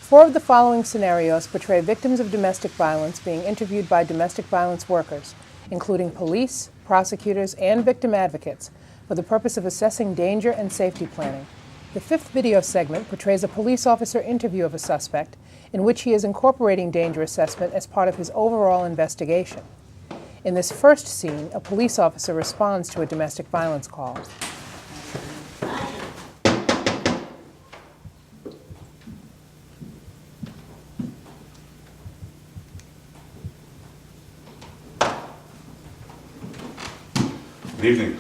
4 of the following scenarios portray victims of domestic violence being interviewed by domestic violence workers, including police, prosecutors, and victim advocates, for the purpose of assessing danger and safety planning. The 5th video segment portrays a police officer interview of a suspect in which he is incorporating danger assessment as part of his overall investigation. In this first scene, a police officer responds to a domestic violence call. Good evening.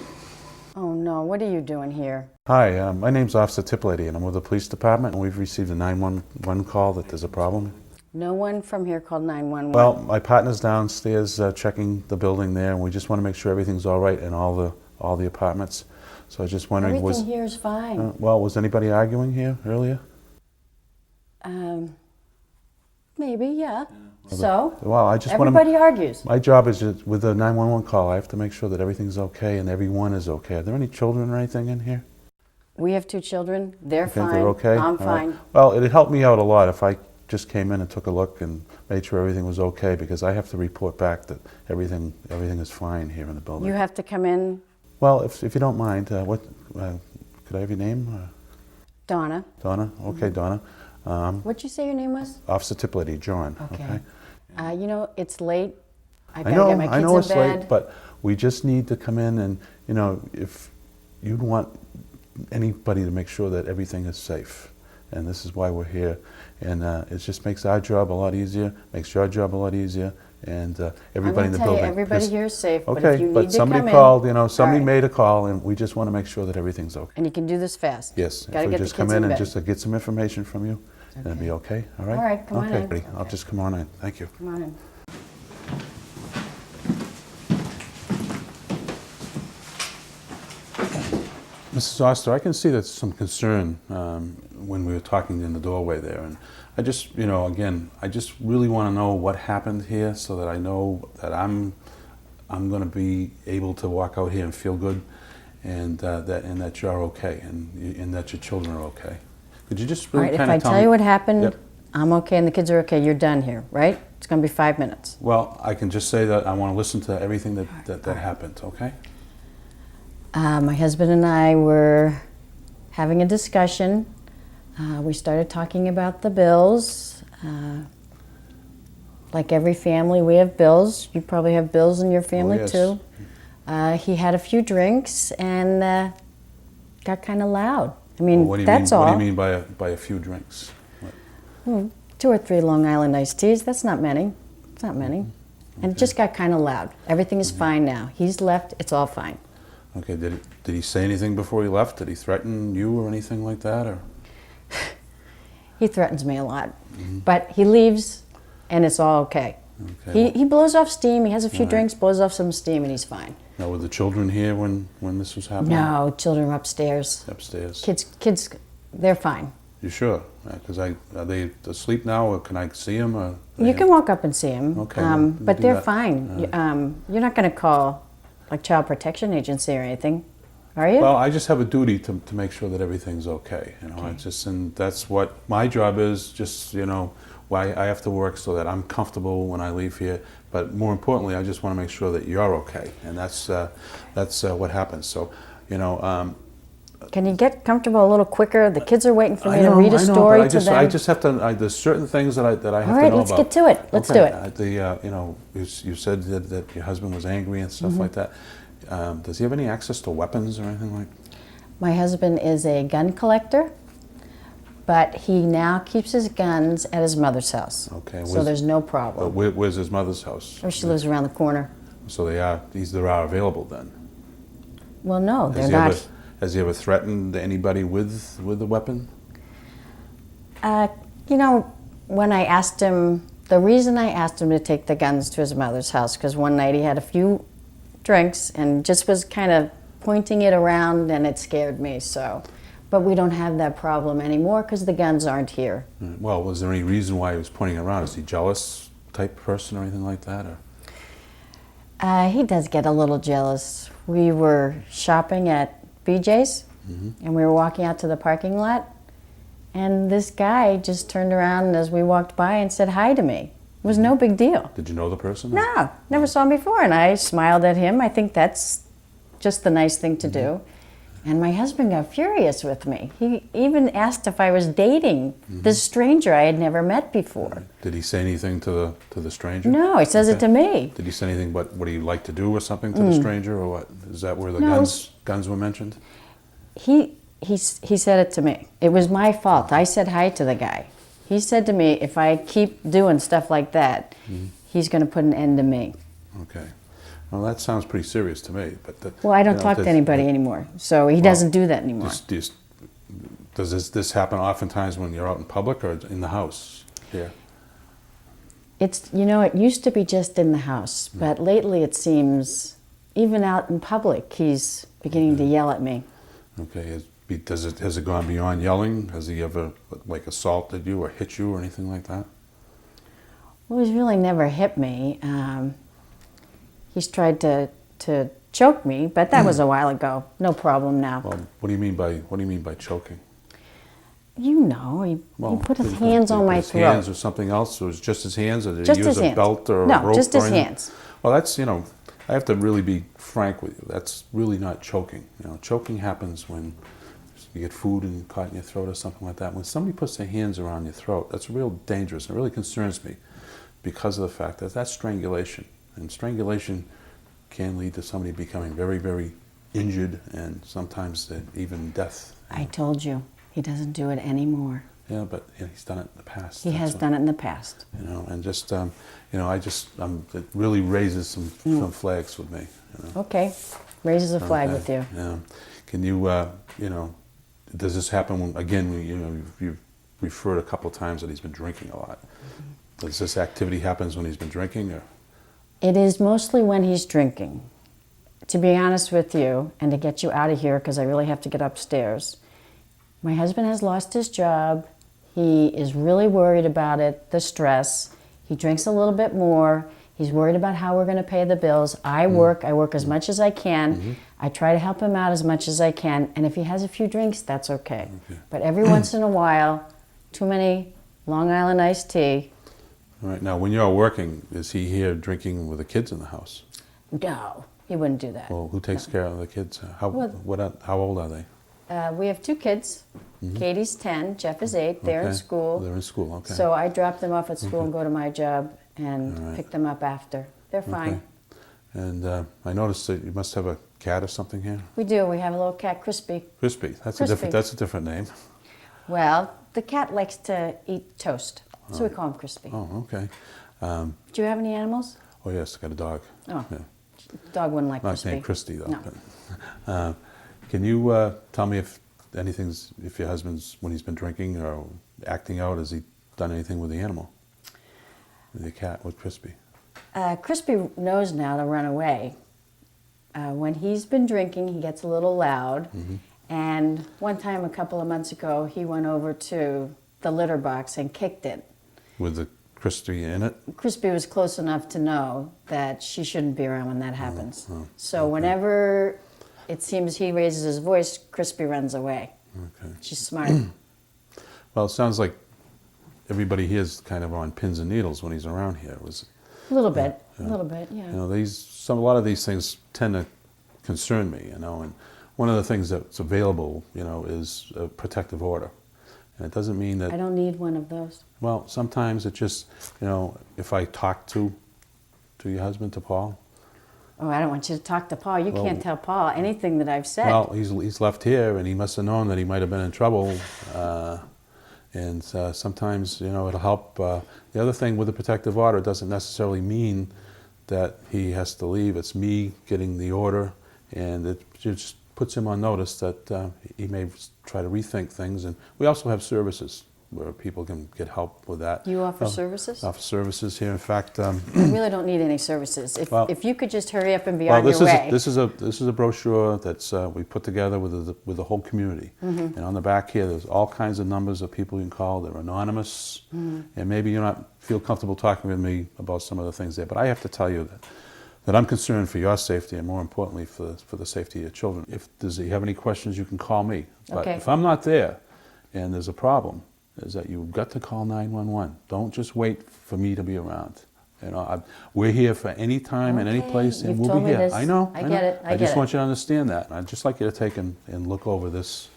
Oh no, what are you doing here? Hi, my name's Officer Tiplady and I'm with the police department, and we've received a 911 call that there's a problem. No one from here called 911. Well, my partner's downstairs checking the building there, and we just want to make sure everything's all right in all the apartments. So I was just wondering, everything here is fine. well, was anybody arguing here earlier? Maybe, yeah. So? Well, I just want everybody argues. My job is just, with the 911 call, I have to make sure that everything's okay and everyone is okay. Are there any children or anything in here? We have 2 children. They're Okay, fine. they're okay? I'm All fine. right. Well, it'd help me out a lot if I just came in and took a look and made sure everything was okay, because I have to report back that everything is fine here in the building. You have to come in. Well, if you don't mind, could I have your name? Donna. Donna? Okay, Donna. What'd you say your name was? Officer Tiplady, John. Okay. You know, it's late. I I know, get my kids I know in it's bed. late, but we just need to come in and, you know, if you'd want anybody to make sure that everything is safe. And this is why we're here. And it just makes our job a lot easier, makes your job a lot easier, and everybody in the building. Everybody here is safe, Okay, but if you need but to somebody come called, in, you know, somebody all right. made a call, and we just want to make sure that everything's okay. And you can do this fast. Yes, Gotta if we get just the come kids in in and bed. just get some information from you, and it'll be okay, all right? All right, come on in. Okay, I'll just come on in, thank you. Come on in. Mrs. Oster, I can see there's some concern when we were talking in the doorway there, and I just, you know, again, I just really want to know what happened here so that I know that I'm going to be able to walk out here and feel good, and that you're okay, and that your children are okay. Could you just All really right, kind if of I tell you what happened, Yep. I'm okay and the kids are okay, you're done here, right? It's going to be 5 minutes. Well, I can just say that I want to listen to everything that happened, okay? My husband and I were having a discussion. We started talking about the bills. Like every family, we have bills. You probably have bills in your family yes. too. He had a few drinks and got kind of loud. I mean, What do you that's mean, all. What do you mean by a few drinks? What? 2 or 3 Long Island iced teas, that's not many. It's not many. And it just got kind of loud. Everything is fine now. He's left, it's all fine. Okay, did he say anything before he left? Did he threaten you or anything like that, or? He threatens me a lot. But he leaves and it's all okay. Okay, He blows off steam, he has a few Right. drinks, blows off some steam, and he's fine. Now, were the children here when this was happening? No, children are upstairs. Upstairs. Kids, they're fine. You sure? Because are they asleep now, or can I see them? Or You can walk up and see them, Okay, we'll but do they're that. fine. You're not going to call like Child Protection Agency or anything, are you? Well, I just have a duty to make sure that everything's okay. You know, and that's what my job is. Just, you know, why I have to work so that I'm comfortable when I leave here. But more importantly, I just want to make sure that you're okay, and that's what happens. So, you know. Can you get comfortable a little quicker? The kids are waiting for me I to know, read a story but to them. I just have to. There's certain things that I have All to right, know let's about. get to it. Let's do it. You know, you said that your husband was angry and stuff like that. Does he have any access to weapons or anything like? My husband is a gun collector, but he now keeps his guns at his mother's house. Okay. So there's no problem. Where's his mother's house? Or she lives around the corner. So they are available then. Well, no, they're Has he not. ever, has he ever threatened anybody with a weapon? You know, when I asked him, the reason I asked him to take the guns to his mother's house, because one night he had a few drinks and just was kind of pointing it around, and it scared me, so. But we don't have that problem anymore because the guns aren't here. Well, was there any reason why he was pointing around? Is he jealous type person or anything like that? Or? He does get a little jealous. We were shopping at BJ's, and we were walking out to the parking lot, And this guy just turned around as we walked by and said hi to me. It was no big deal. Did you know the person? No, never saw him before. And I smiled at him. I think that's just the nice thing to do. And my husband got furious with me. He even asked if I was dating this stranger I had never met before. Did he say anything to the stranger? No, he says it to me. Did he say anything about what he'd like to do or something to the stranger, or what? Is that where the No, guns were mentioned? He said it to me. It was my fault. I said hi to the guy. He said to me, if I keep doing stuff like that, he's going to put an end to me. Okay. Well, that sounds pretty serious to me. But Well, I don't talk to anybody anymore, so he doesn't do that anymore. Does this happen oftentimes when you're out in public or in the house here? It's, it used to be just in the house, but lately it seems, even out in public, he's beginning to yell at me. Okay. Has it gone beyond yelling? Has he ever assaulted you or hit you or anything like that? Well, he's really never hit me. He's tried to choke me, but that was a while ago. No problem now. Well, what do you mean by choking? He put his hands on my his throat. Hands or something else? Or was it just his hands, or did Just he use his a hands. belt or a No, rope? just his or anything? hands. Well, that's I have to really be frank with you. That's really not choking. Choking happens when you get food and caught in your throat or something like that. When somebody puts their hands around your throat, that's real dangerous. It really concerns me because of the fact that that's strangulation. And strangulation can lead to somebody becoming very, very injured and sometimes even death. I told you, he doesn't do it anymore. Yeah, but he's done it in the past. He has done it in the past. And just, it really raises some flags with me. Okay, raises a flag with you. Yeah. Can you, does this happen again, you've referred a couple of times that he's been drinking a lot. Does this activity happens when he's been drinking, or? It is mostly when he's drinking. To be honest with you, and to get you out of here, because I really have to get upstairs, my husband has lost his job. He is really worried about it, the stress. He drinks a little bit more. He's worried about how we're going to pay the bills. I work as much as I can. I try to help him out as much as I can. And if he has a few drinks, that's okay. But every once in a while, too many Long Island iced tea. All right. Now, when you're working, is he here drinking with the kids in the house? No, he wouldn't do that. Well, who takes care of the kids? How old are they? We have two kids. Katie's 10, Jeff is 8. They're in school. They're in school, okay. So I drop them off at school and go to my job and pick them up after. They're fine. Okay. And I noticed that you must have a cat or something here. We do. We have a little cat, Crispy. Crispy. That's Crispy. a different name. Well, the cat likes to eat toast, so we call him Crispy. Oh, okay. Do you have any animals? Oh yes, I got a dog. Oh, Yeah. dog wouldn't like Not Crispy. named Christy though. No. But, can you tell me if your husband's, when he's been drinking or acting out, has he done anything with the animal? With the cat, with Crispy? Crispy knows now to run away. When he's been drinking, he gets a little loud. And one time, a couple of months ago, he went over to the litter box and kicked it. With the Crispy in it? Crispy was close enough to know that she shouldn't be around when that happens. So whenever it seems he raises his voice, Crispy runs away. Okay. She's smart. Well, it sounds like everybody here is kind of on pins and needles when he's around here. A little bit, yeah. A lot of these things tend to concern me, and one of the things that's available, is a protective order. And it doesn't mean that... I don't need one of those. Well, sometimes it just, if I talk to your husband, to Paul... Oh, I don't want you to talk to Paul. You can't tell Paul anything that I've said. Well, he's left here, and he must have known that he might have been in trouble. And sometimes, it'll help. The other thing with the protective order, it doesn't necessarily mean that he has to leave. It's me getting the order, and it just puts him on notice that he may try to rethink things. And we also have services where people can get help with that. You offer services? Offer services here. In fact, I really don't need any services. If you could just hurry up and be on your way. This is a brochure that's we put together with the whole community. And on the back here, there's all kinds of numbers of people you can call. They're anonymous, and maybe you not feel comfortable talking with me about some of the things there. But I have to tell you that I'm concerned for your safety, and more importantly for the safety of your children. If you have any questions, you can call me. But Okay. if I'm not there, and there's a problem, is that you've got to call 911. Don't just wait for me to be around. You know, we're here for any time and any Okay, place, and you've we'll told be me here. this. I know. I know. get it, I just get want it. you to understand that. I'd just like you to take and look over this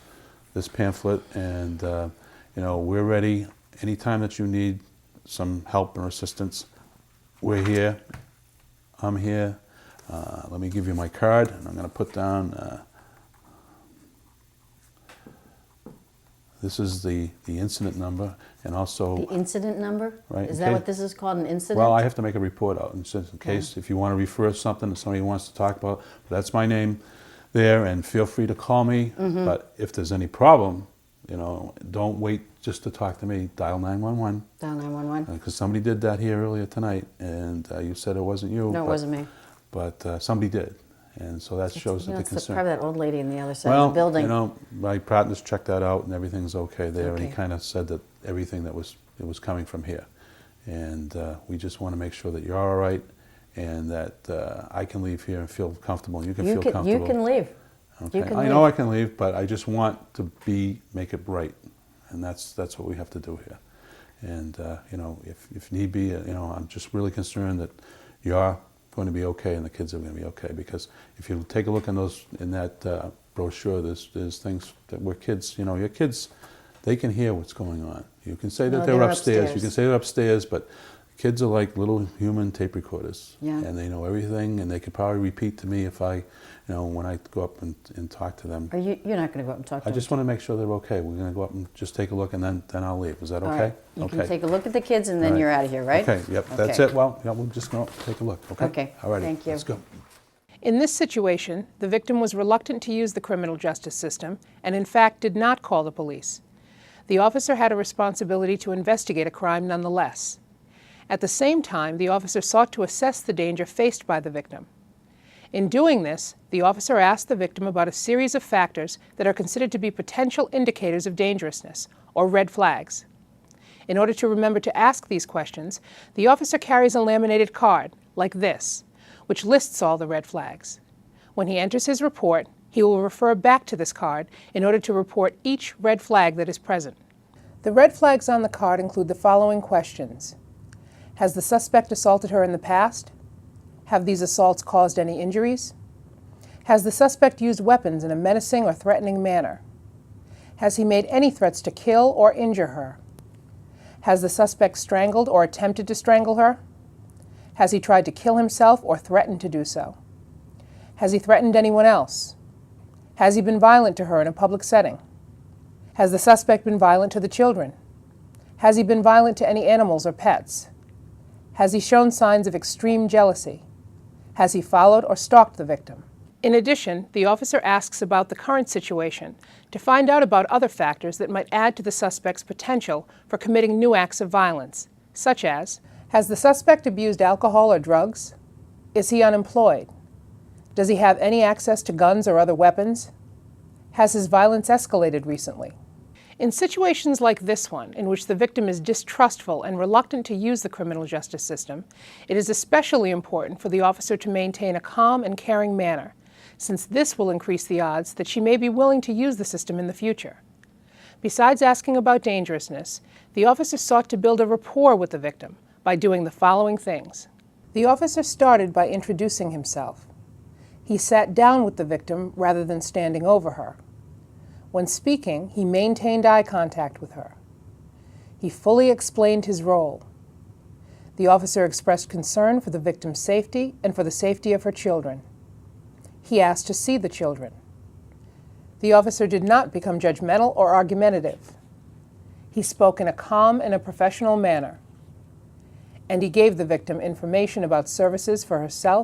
pamphlet, and you know, we're ready anytime that you need some help or assistance. We're here. I'm here. Let me give you my card, and I'm going to put down. This is the incident number, and also. The incident number? Right, Is okay. that what this is called, an incident? Well, I have to make a report out in case if you want to refer something that somebody wants to talk about. That's my name there, and feel free to call me. But if there's any problem, you know, don't wait just to talk to me. Dial 911. Dial 911. Because somebody did that here earlier tonight, and you said it wasn't you. No, it but, wasn't me. But somebody did, and so that shows You know, that the it's concern. probably that old lady in the other side Well, of the building. you know, my partner's checked that out, and everything's okay there. And he Okay. kind of said that everything that was coming from here, and we just want to make sure that you're all right, and that I can leave here and feel comfortable, and you can feel comfortable. You can leave. Okay. You can I leave. know I can leave, but I just want to make it right, and that's what we have to do here. And you know, if need be, you know, I'm just really concerned that you're going to be okay and the kids are going to be okay, because if you take a look in that brochure, there's things that where kids, you know, your kids, they can hear what's going on. You can say that No, they're they're upstairs. You upstairs. can say they're upstairs, but kids are like little human tape recorders, Yeah. and they know everything, and they could probably repeat to me if I, you know, when I go up and talk to them. You're not going to go up and talk to I them? just want to make sure they're okay. We're going to go up and just take a look, and then I'll leave. Is that okay? All right. You okay. can take a look at the kids and then All right. you're out of here, right? Okay, yep, that's Okay. it. Well, yeah, we'll just go take a look, okay? Okay, All righty, thank you. let's go. In this situation, the victim was reluctant to use the criminal justice system and, in fact, did not call the police. The officer had a responsibility to investigate a crime nonetheless. At the same time, the officer sought to assess the danger faced by the victim. In doing this, the officer asked the victim about a series of factors that are considered to be potential indicators of dangerousness, or red flags. In order to remember to ask these questions, the officer carries a laminated card, like this, which lists all the red flags. When he enters his report, he will refer back to this card in order to report each red flag that is present. The red flags on the card include the following questions. Has the suspect assaulted her in the past? Have these assaults caused any injuries? Has the suspect used weapons in a menacing or threatening manner? Has he made any threats to kill or injure her? Has the suspect strangled or attempted to strangle her? Has he tried to kill himself or threatened to do so? Has he threatened anyone else? Has he been violent to her in a public setting? Has the suspect been violent to the children? Has he been violent to any animals or pets? Has he shown signs of extreme jealousy? Has he followed or stalked the victim? In addition, the officer asks about the current situation to find out about other factors that might add to the suspect's potential for committing new acts of violence, such as, has the suspect abused alcohol or drugs? Is he unemployed? Does he have any access to guns or other weapons? Has his violence escalated recently? In situations like this one, in which the victim is distrustful and reluctant to use the criminal justice system, it is especially important for the officer to maintain a calm and caring manner, since this will increase the odds that she may be willing to use the system in the future. Besides asking about dangerousness, the officer sought to build a rapport with the victim by doing the following things. The officer started by introducing himself. He sat down with the victim rather than standing over her. When speaking, he maintained eye contact with her. He fully explained his role. The officer expressed concern for the victim's safety and for the safety of her children. He asked to see the children. The officer did not become judgmental or argumentative. He spoke in a calm and a professional manner. And he gave the victim information about services for herself